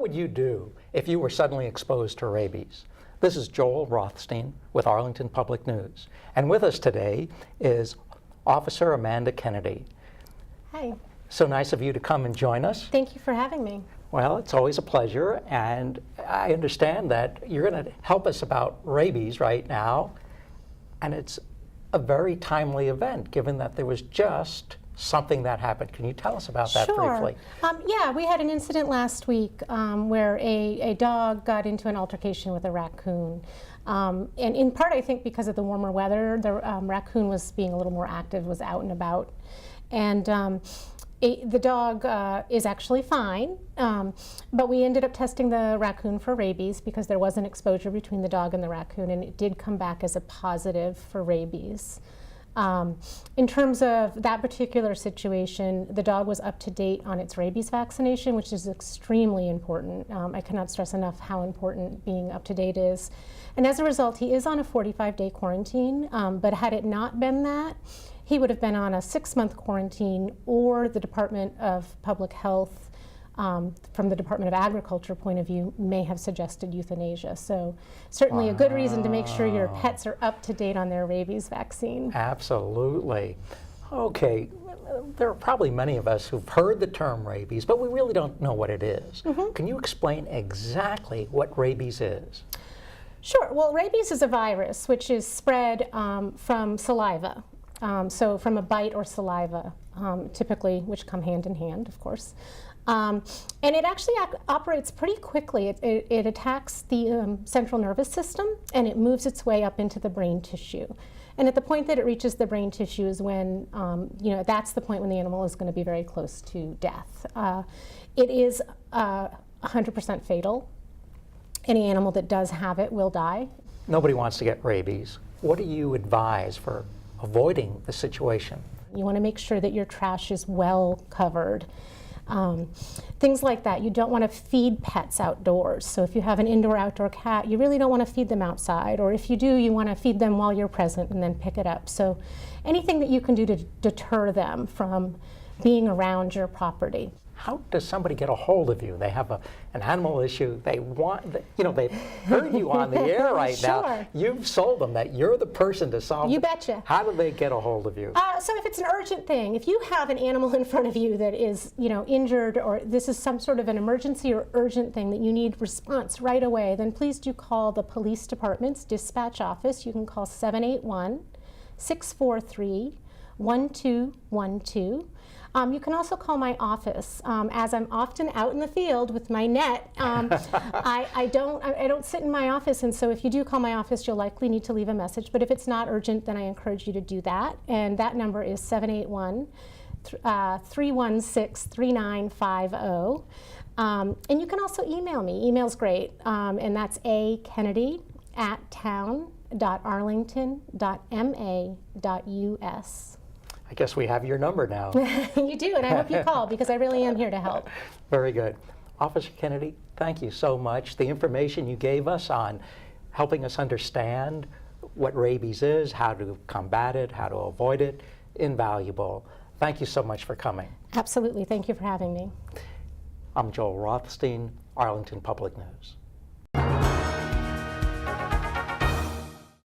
would you do if you were suddenly exposed to rabies? This is Joel Rothstein with Arlington Public News. And with us today is Officer Amanda Kennedy. Hi. So nice of you to come and join us. Thank you for having me. Well, it's always a pleasure, and I understand that you're going to help us about rabies right now, and it's a very timely event given that there was just something that happened. Can you tell us about that briefly? Yeah, we had an incident last week where a dog got into an altercation with a raccoon. And in part, I think, because of the warmer weather, the raccoon was being a little more active, was out and about. And the dog is actually fine, but we ended up testing the raccoon for rabies because there was an exposure between the dog and the raccoon, and it did come back as a positive for rabies. In terms of that particular situation, the dog was up to date on its rabies vaccination, which is extremely important. I cannot stress enough how important being up to date is. And as a result, he is on a 45-day quarantine, but had it not been that, he would have been on a 6-month quarantine, or the Department of Public Health, from the Department of Agriculture point of view, may have suggested euthanasia. So certainly a good reason to make sure your pets are up to date on their rabies vaccine. Absolutely. Okay, there are probably many of us who've heard the term rabies, but we really don't know what it is. Can you explain exactly what rabies is? Sure. Well, rabies is a virus which is spread from saliva. So from a bite or saliva, typically, which come hand in hand, of course. And it actually operates pretty quickly. It attacks the central nervous system, and it moves its way up into the brain tissue. And at the point that it reaches the brain tissue is when, that's the point when the animal is going to be very close to death. It is 100% fatal. Any animal that does have it will die. Nobody wants to get rabies. What do you advise for avoiding the situation? You want to make sure that your trash is well covered. Things like that. You don't want to feed pets outdoors. So if you have an indoor-outdoor cat, you really don't want to feed them outside. Or if you do, you want to feed them while you're present and then pick it up. So anything that you can do to deter them from being around your property. How does somebody get a hold of you? They have an animal issue. They want, they've heard you on the air right now. You've sold them that you're the person to solve it. You betcha. How do they get a hold of you? So if it's an urgent thing, if you have an animal in front of you that is, injured, or this is some sort of an emergency or urgent thing that you need response right away, then please do call the police department's dispatch office. You can call 781-643-1212. You can also call my office. As I'm often out in the field with my net, I don't sit in my office, and so if you do call my office, you'll likely need to leave a message. But if it's not urgent, then I encourage you to do that. And that number is 781-316-3950. And you can also email me. Email's great, and that's atown.arlington.ma.us. I guess we have your number now. You do, and I hope you call because I really am here to help. Very good. Officer Kennedy, thank you so much. The information you gave us on helping us understand what rabies is, how to combat it, how to avoid it, invaluable. Thank you so much for coming. Absolutely. Thank you for having me. I'm Joel Rothstein, Arlington Public News.